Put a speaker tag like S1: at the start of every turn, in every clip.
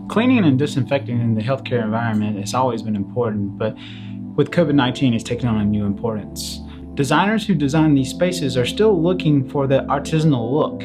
S1: Cleaning and disinfecting in the healthcare environment has always been important, but with COVID-19, it's taken on a new importance. Designers who design these spaces are still looking for the artisanal look.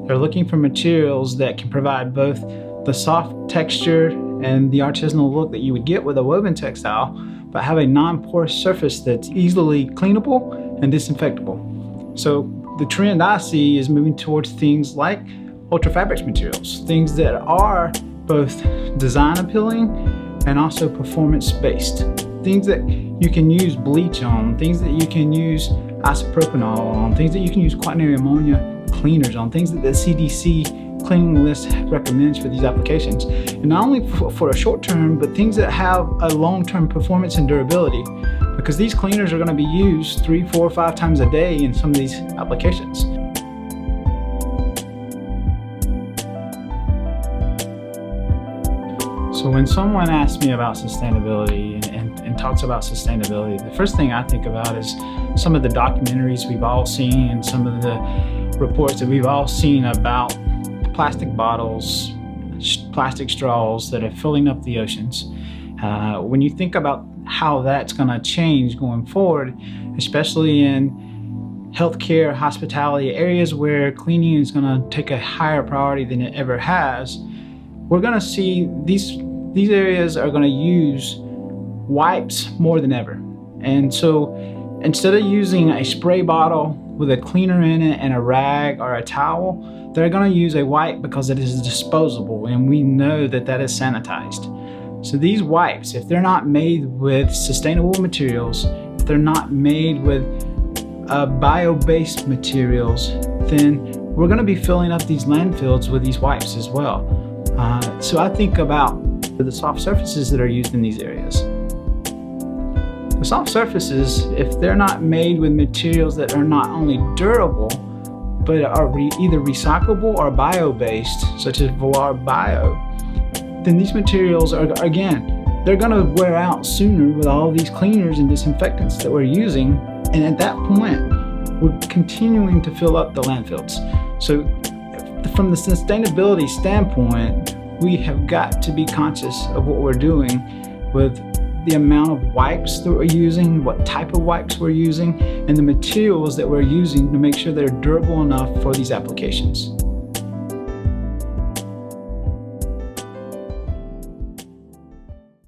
S1: They're looking for materials that can provide both the soft texture and the artisanal look that you would get with a woven textile, but have a non-porous surface that's easily cleanable and disinfectable. So the trend I see is moving towards things like Ultrafabrics materials, things that are both design appealing and also performance based. Things that you can use bleach on, things that you can use isopropanol on, things that you can use quaternary ammonia cleaners on, things that the CDC cleaning list recommends for these applications. And not only for a short term, but things that have a long-term performance and durability, because these cleaners are going to be used 3, 4, 5 times a day in some of these applications. So when someone asks me about sustainability and talks about sustainability, the first thing I think about is some of the documentaries we've all seen and some of the reports that we've all seen about plastic bottles, plastic straws that are filling up the oceans. When you think about how that's going to change going forward, especially in healthcare, hospitality, areas where cleaning is going to take a higher priority than it ever has, we're going to see these areas are going to use wipes more than ever. And so instead of using a spray bottle with a cleaner in it and a rag or a towel, they're going to use a wipe because it is disposable, and we know that that is sanitized. So these wipes, if they're not made with sustainable materials, if they're not made with bio-based materials, then we're going to be filling up these landfills with these wipes as well. So I think about the soft surfaces that are used in these areas. The soft surfaces, if they're not made with materials that are not only durable, but are either recyclable or bio-based, such as Velar Bio, then these materials are, again, they're going to wear out sooner with all these cleaners and disinfectants that we're using. And at that point, we're continuing to fill up the landfills. So from the sustainability standpoint, we have got to be conscious of what we're doing with the amount of wipes that we're using, what type of wipes we're using, and the materials that we're using to make sure they're durable enough for these applications.